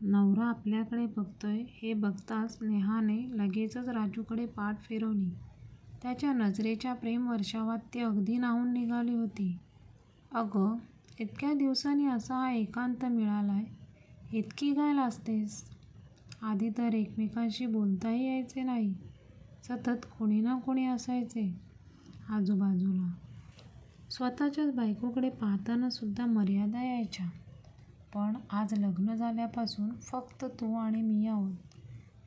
नवरा आपल्याकडे बघतोय हे बघताच नेहाने लगेचच राजूकडे पाठ फिरवली. त्याच्या नजरेच्या प्रेम वर्षावात ती अगदी न्हाऊन निघाली होती. अगं, इतक्या दिवसांनी असा हा एकांत मिळालाय, इतकी काय लाजतेस? आधी तर एकमेकांशी बोलताही यायचे नाही. सतत कोणी ना कोणी असायचे आजूबाजूला. स्वतःच्याच बायकोकडे पाहताना सुद्धा मर्यादा यायच्या. पण आज लग्न झाल्यापासून फक्त तू आणि मी आहोत.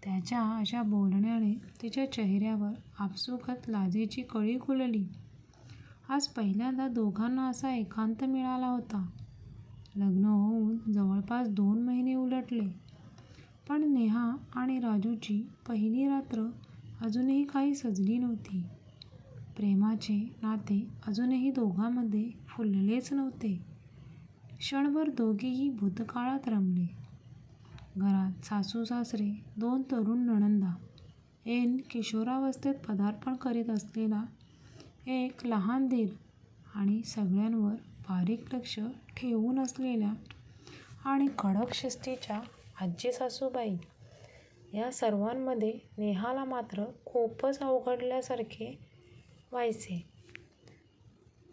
त्याच्या अशा बोलण्याने तिच्या चेहऱ्यावर आपसुकच लाजेची कळी खुलली. आज पहिल्यांदा दोघांना असा एकांत मिळाला होता. लग्न होऊन जवळपास 2 महिने उलटले, पण नेहा आणि राजूची पहिली रात्र अजूनही काही सजली नव्हती. प्रेमाचे नाते अजूनही दोघांमध्ये फुललेच नव्हते. क्षणभर दोघेही भूतकाळात रमले. घरात सासू सासरे, 2 तरुण नणंदा, ऐन किशोरावस्थेत पदार्पण करीत असलेला एक लहान दीर आणि सगळ्यांवर बारीक लक्ष ठेवून असलेल्या आणि कडक शिस्तीच्या आजी सासूबाई, या सर्वांमध्ये नेहाला मात्र खूपच अवघडल्यासारखे व्हायचे.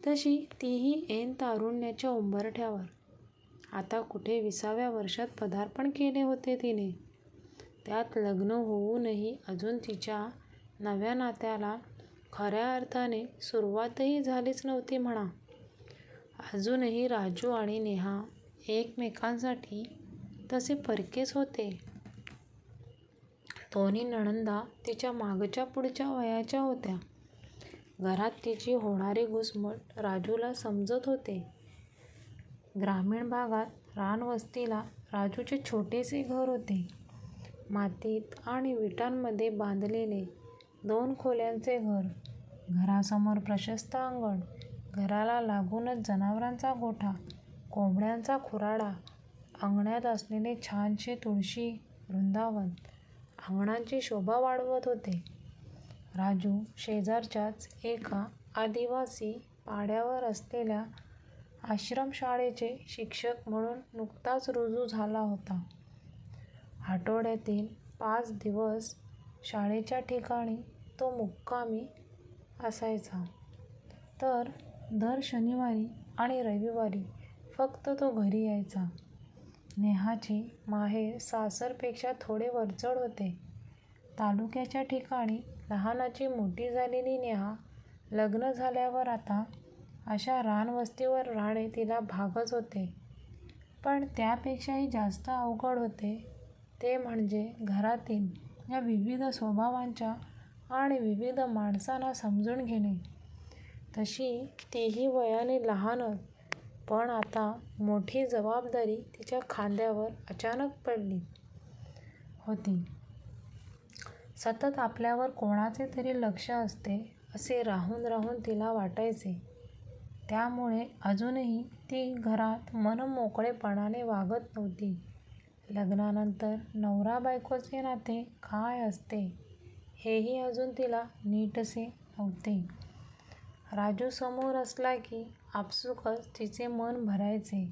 तशी तीही ऐन तारुण्याच्या उंबरठ्यावर. आता कुठे 20व्या वर्षात पदार्पण केले होते तिने. त्यात लग्न होऊनही अजून तिच्या नव्या नात्याला खऱ्या अर्थाने सुरुवातही झालीच नव्हती म्हणा. अजूनही राजू आणि नेहा एकमेकांसाठी तसे परकेच होते. दोन्ही नणंदा तिच्या मागच्या पुढच्या वयाच्या होत्या. घरात तिची होणारी घुसमट राजूला समजत होते. ग्रामीण भागात रानवस्तीला राजूचे छोटेसे घर होते. मातीत आणि विटांमध्ये बांधलेले 2 खोल्यांचे घर. घरासमोर प्रशस्त अंगण, घराला लागूनच जनावरांचा गोठा, कोंबड्यांचा खुराडा, अंगणात असलेले छानसे तुळशी वृंदावन अंगणाची शोभा वाढवत होते. राजू शेजारच्याच एका आदिवासी पाड्यावर असलेल्या आश्रमशाळेचे शिक्षक म्हणून नुकताच रुजू झाला होता. आठवड्यातील 5 दिवस शाळेच्या ठिकाणी तो मुक्कामी असायचा, तर दर शनिवारी आणि रविवारी फक्त तो घरी यायचा. नेहाचे माहेर सासरपेक्षा थोडे वरचढ होते. तालुक्याच्या ठिकाणी लहानाची मोठी झालेली नेहा लग्न झाल्यावर आता अशा रानवस्तीवर राहणे तिला भागच होते. पण त्यापेक्षाही जास्त अवघड होते ते म्हणजे घरातील या विविध स्वभावांच्या आणि विविध माणसांना समजून घेणे. तशी तीही वयाने लहानच, पण आता मोठी जबाबदारी तिच्या खांद्यावर अचानक पडली होती. सतत आपल्यावर कोणाचे तरी लक्ष असते असे राहून राहून तिला वाटायचे. त्यामुळे अजूनही ती घरात मनमोकळेपणाने वागत नव्हती. लग्नानंतर नवरा बायकोचे नाते काय असते हेही अजून तिला नीटसे नव्हते. राजू समोर असला की आपसुकच तिचे मन भरायचे.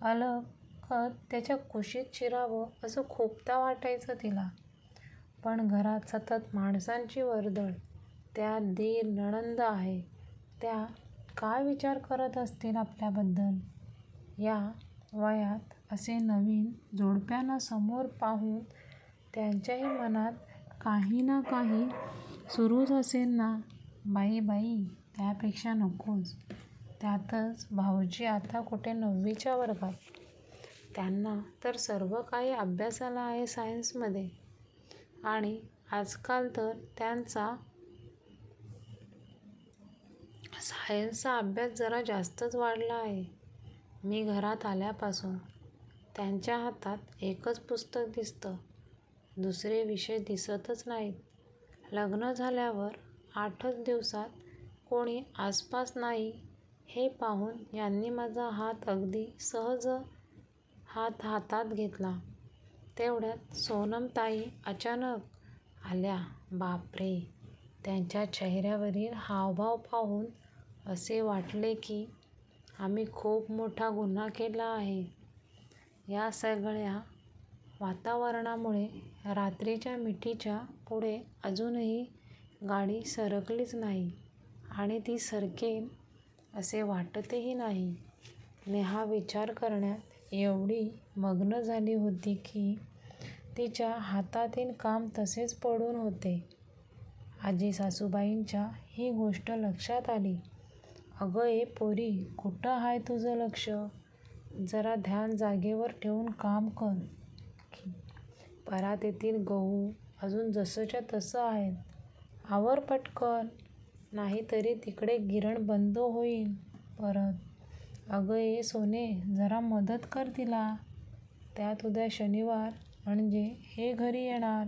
अलगद त्याच्या कुशीत शिरावं असं खूपदा वाटायचं तिला. पण घरात सतत माणसांची वर्दळ, त्यात दीर नणंद आहे, त्या काय विचार करत असतील आपल्याबद्दल? या वयात असे नवीन जोडप्यांना समोर पाहून त्यांच्याही मनात काही ना काही सुरूच असेल ना. बाई बाई, त्यापेक्षा नकोच. त्यातच भाऊजी आता कुठे 9वीच्या वर्गात. त्यांना तर सर्व काही अभ्यासाला आहे सायन्समध्ये. आणि आजकाल तर त्यांचा सायन्सचा अभ्यास जरा जास्तच वाढला आहे. मी घरात आल्यापासून त्यांच्या हातात एकच पुस्तक दिसतं, दुसरे विषय दिसतच नाहीत. लग्न झाल्यावर 8च दिवसात कोणी आसपास नाही हे पाहून यांनी माझा हात अगदी सहज हातात घेतला. तेवढ्यात सोनमताई अचानक आल्या. बापरे, त्यांच्या चेहऱ्यावरील हावभाव पाहून असे वाटले की आम्ही खूप मोठा गुन्हा केला आहे. या सगळ्या वातावरणामुळे रात्रीच्या मिठीच्या पुढे अजूनही गाडी सरकलीच नाही आणि ती सरकेल असे वाटतही नाही. नेहा विचार करण्यात एवढी मग्न झाली होती की तिच्या हातातील काम तसेच पडून होते. आजी सासूबाईंच्या ही गोष्ट लक्षात आली. "अगं ए पोरी, कुठं आहे तुझं लक्ष? जरा ध्यान जागेवर ठेवून काम कर. परातीतील गहू अजून जसंच्या तसं आहेत. आवर पटकन, नाहीतरी तिकडे गिरण बंद होईल परत. अगं ए सोने, जरा मदत कर तिला. त्यात उद्या शनिवार म्हणजे हे घरी येणार."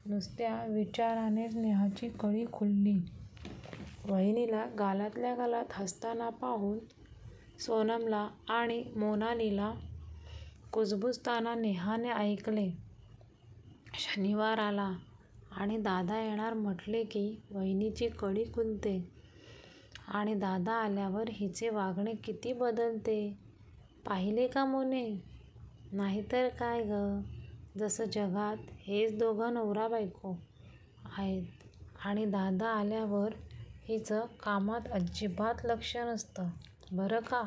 नुसत्या विचारानेच नेहाची कळी खुलली. वहिनीला गालातल्या गालात हसताना पाहून सोनमला आणि मोनालीला कुजबुजताना नेहाने ऐकले. शनिवार आला आणि दादा येणार म्हटले की वहिनीची कळी खुलते आणि दादा आल्यावर हिचे वागणे किती बदलते. पाहिले का मोने? नाहीतर काय गं, जसं जगात हेच दोघं नवरा बायको आहेत आणि दादा आल्यावर हिचं कामात अजिबात लक्ष नसतं बरं का.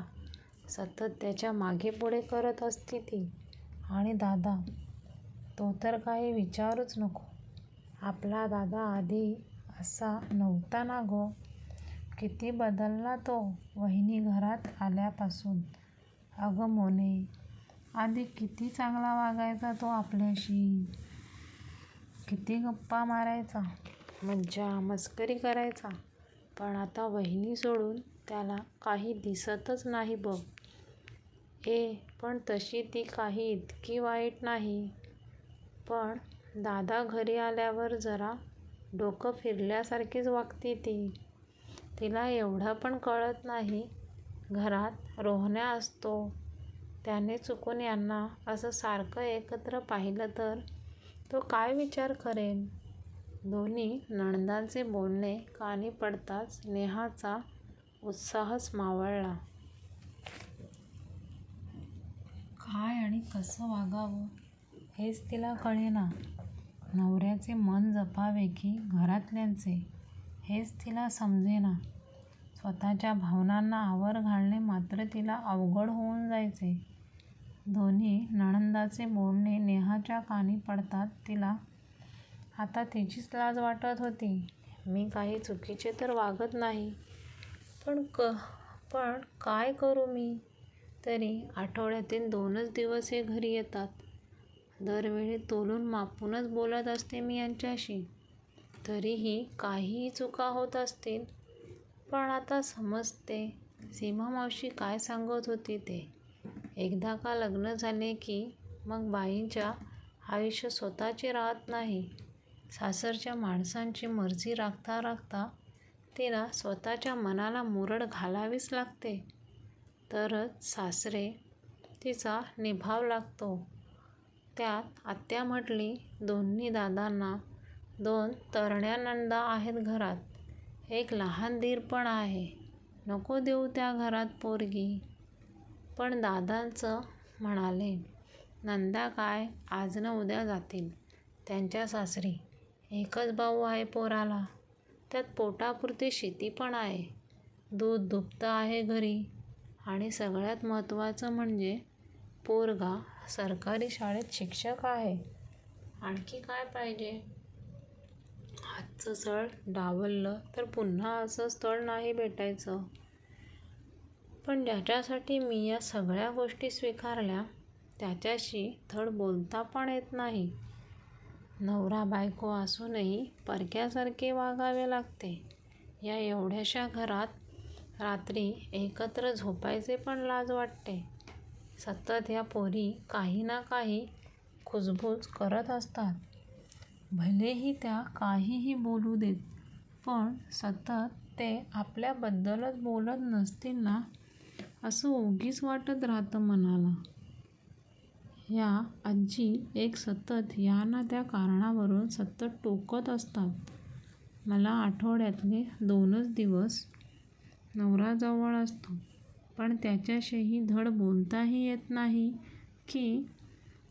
सतत त्याच्या मागे पुढे करत असते ती. आणि दादा, तो तर काही विचारूच नको. आपला दादा आधी असा नव्हता ना गो. किती बदलला तो वहिनी घरात आल्यापासून. अगं मोने, आधी किती चांगला वागायचा तो आपल्याशी. किती गप्पा मारायचा, मज्जा मस्करी करायचा. पण आता वहिनी सोडून त्याला काही दिसतच नाही बघ. पण तशी ती काही इतकी वाईट नाही. पण दादा घरी आल्यावर जरा डोकं फिरल्यासारखीच वागते ती. तिला एवढं पण कळत नाही, घरात रोहण्या असतो, त्याने चुकून यांना असं सारखं एकत्र पाहिलं तर तो काय विचार करेल. दोन्ही नणंदांचे बोलणे कानी पडताच नेहाचा उत्साहच मावळला. काय आणि कसं वागावं हेच तिला कळेना. नवऱ्याचे मन जपावे की घरातल्यांचे हेच तिला समजेना. स्वतःच्या भावनांना आवर घालणे मात्र तिला अवघड होऊन जायचे. दोन्ही नणंदांचे बोलणे नेहाच्या कानी पडताच तिला आता तिचीच लाज वाटत होती. मी काही चुकीचे तर वागत नाही, पण काय करू मी? तरी आठवड्यातील 2च दिवस हे घरी येतात. दरवेळी तोलून मापूनच बोलत असते मी यांच्याशी. तरीही काहीही चुका होत असतील. पण आता समजते सीमा मावशी काय सांगत होती ते. एकदा का लग्न झाले की मग बाईंच्या आयुष्य स्वतःचे राहत नाही. सासरच्या माणसांची मर्जी राखता राखता तिला स्वतःच्या मनाला मुरड घालावीच लागते. तरच सासरे तिचा निभाव लागतो. त्यात आत्या म्हटली, दोन्ही दादांना 2 तरण्या नणंदा आहेत घरात. एक लहान दीर पण आहे. नको देऊ त्या घरात पोरगी. पण दादांचं म्हणाले, नंदा काय आज न उद्या जातील त्यांच्या सासरी. एकच भाऊ आहे पोराला. त्यात पोटापुरती शेती पण आहे. दूध दुभतं आहे घरी. आणि सगळ्यात महत्त्वाचं म्हणजे पोरगा सरकारी शाळेत शिक्षक आहे. आणखी काय पाहिजे? हातचं स्थळ डावललं तर पुन्हा असं स्थळ नाही भेटायचं. पण ज्याच्यासाठी मी या सगळ्या गोष्टी स्वीकारल्या त्याच्याशी धड बोलता पण येत नाही. नवरा बायको असूनही परक्यासारखे वागावे लागते. या एवढ्याशा घरात रात्री एकत्र झोपायचे पण लाज वाटते. सतत या पोरी काही ना काही कुजबूज करत असतात. भलेही त्या काहीही बोलू देत, पण सतत ते आपल्याबद्दलच बोलत नसतील ना असं उगीच वाटत राहतं मनाला. या आजी एक सतत या ना त्या कारणावरून सतत टोकत असतात. मला आठवड्यातले 2च दिवस नवरा जवळ असतो, पण त्याच्याशीही धड बोलताही येत नाही की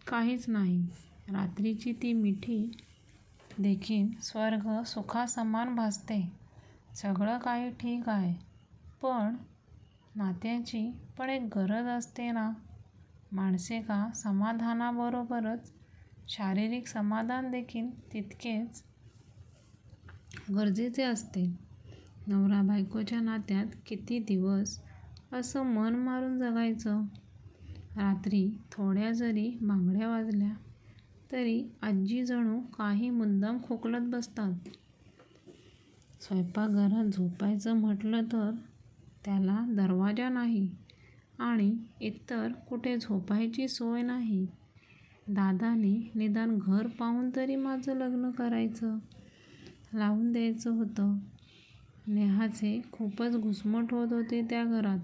काहीच नाही. रात्रीची ती मिठी देखील स्वर्ग सुखासमान भासते. सगळं काही ठीक आहे, पण नात्याची पण एक गरज असते ना. मानसिक समाधानाबरोबरच शारीरिक समाधान देखील तितकेच गरजेचे असते. नवरा बायकोच्या नात्यात किती दिवस असं मन मारून जगायचं? रात्री थोड्या जरी बांगड्या वाजल्या तरी आजी जणू काही मुद्दाम खोकलत बसतात. स्वयंपाकघरात झोपायचं म्हटलं तर त्याला दरवाजा नाही आणि इतर कुठे झोपायची सोय नाही. दादाने निदान घर पाहून तरी माझं लग्न करायचं, लावून द्यायचं होतं. नेहाचे खूपच घुसमट होत होते त्या घरात.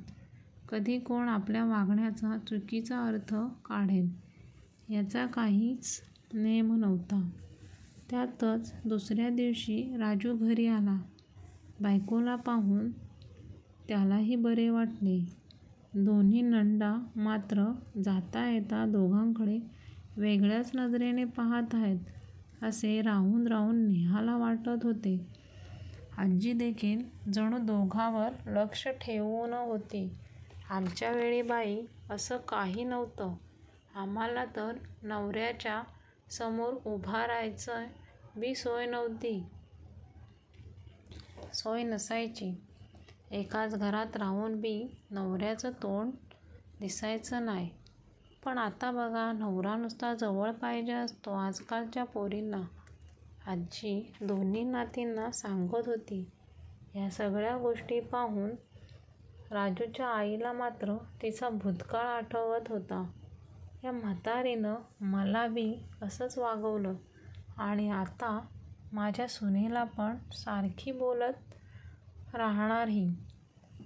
कधी कोण आपल्या वागण्याचा चुकीचा अर्थ काढेल याचा काहीच नेम नव्हता. त्यातच दुसऱ्या दिवशी राजू घरी आला. बायकोला पाहून त्यालाही बरे वाटले. दोन्ही नंदा मात्र जाता येता दोघांकडे वेगळ्याच नजरेने पाहत आहेत असे राहून राहून नेहाला वाटत होते. आजी देखील जणू दोघांवर लक्ष ठेवून होती. आमच्या वेळी बाई असं काही नव्हतं. आम्हाला तर नवऱ्याच्या समोर उभा राहायचं बी सोय नसायची. एकाच घरात राहून बी नवऱ्याचं तोंड दिसायचं नाही. पण आता बघा, नवरा नुसता जवळ पाहिजे असतो आजकालच्या पोरींना. आजी दोन्ही नातींना सांगत होती. या सगळ्या गोष्टी पाहून राजूच्या आईला मात्र तिचा भूतकाळ आठवत होता. या म्हातारीनं मला बी असंच वागवलं आणि आता माझ्या सुनेला पण सारखी बोलत राहणार ही.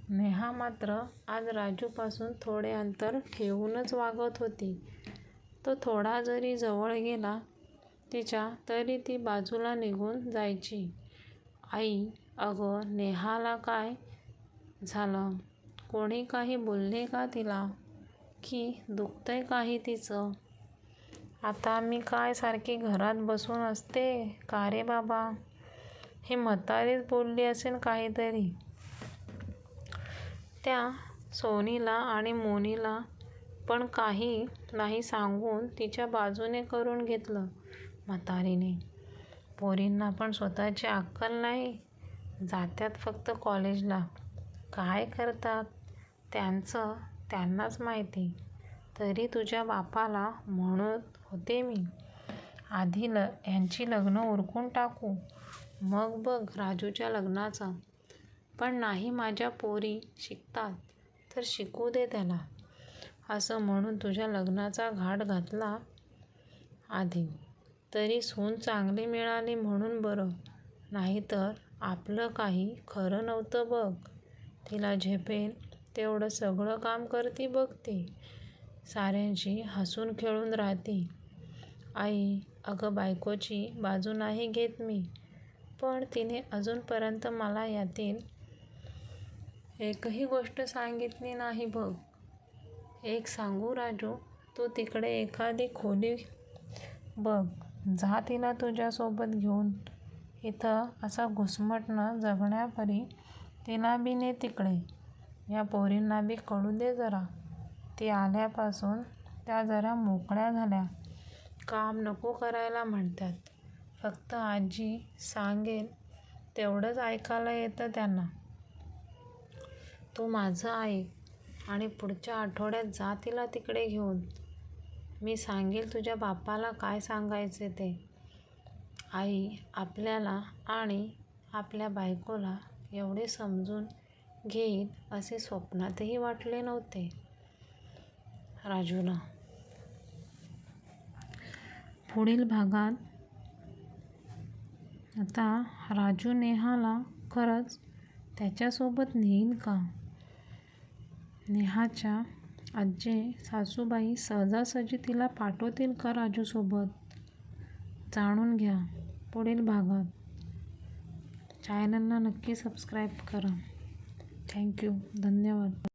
नेहा मात्र आज राजूपासून थोडे अंतर ठेवूनच वागत होती. तो थोडा जरी जवळ गेला तिच्या तरी ती बाजूला निघून जायची. आई, अगं नेहाला काय झालं? कोणी काही बोलले का तिला? की दुखतंय काही तिचं? आता मी काय सारखी घरात बसून असते का रे बाबा? ही म्हातारीच बोलली असेल काहीतरी. त्या सोनीला आणि मोनीला पण काही नाही सांगून तिच्या बाजूने करून घेतलं म्हातारीने. पोरींना पण स्वतःची अक्कल नाही. जात्यात फक्त कॉलेजला. काय करतात त्यांचं त्यांनाच माहिती. तरी तुझ्या बापाला म्हणत होते मी, आधी यांची लग्न उरकून टाकू, मग बघ राजूच्या लग्नाचं. पण नाही, माझ्या पोरी शिकतात तर शिकू दे त्याला, असं म्हणून तुझ्या लग्नाचा घाट घातला आधी. तरी सून चांगली मिळाली म्हणून बरं, नाहीतर आपलं काही खरं नव्हतं बघ. तिला झेपेल तेवढं सगळं काम करती बघ ती. साऱ्यांशी हसून खेळून राहती. आई, अगं बायकोची बाजू नाही घेत मी, पण तिने अजूनपर्यंत मला यातील एकही गोष्ट सांगितली नाही बघ. एक सांगू राजू, तू तिकडे एखादी खोली बघ, जा तिला तुझ्यासोबत घेऊन. इथं असा घुसमटणं जगण्यापरी तिला बी ने तिकडे. या पोरींना बी कळू दे जरा. ती आल्यापासून त्या जरा मोकळ्या झाल्या. काम नको करायला म्हणतात. फक्त आजी सांगेल तेवढंच ऐकायला येतं त्यांना. तू माझं ऐक आणि पुढच्या आठवड्यात जा तिला तिकडे घेऊन. मी सांगेल तुझ्या बापाला काय सांगायचे ते. आई आपल्याला आणि आपल्या बायकोला एवढे समजून घेईल असे स्वप्नातही वाटले नव्हते राजूला. पुढील भागात आता राजू नेहाला खरंच त्याच्यासोबत नेईल का? नेहाच्या आजी सासूबाई सहजासहजी तिला पाठवतील का राजूसोबत? जाणून घ्या पुढील भागात. चॅनलला नक्की सबस्क्राईब करा. थँक्यू, धन्यवाद.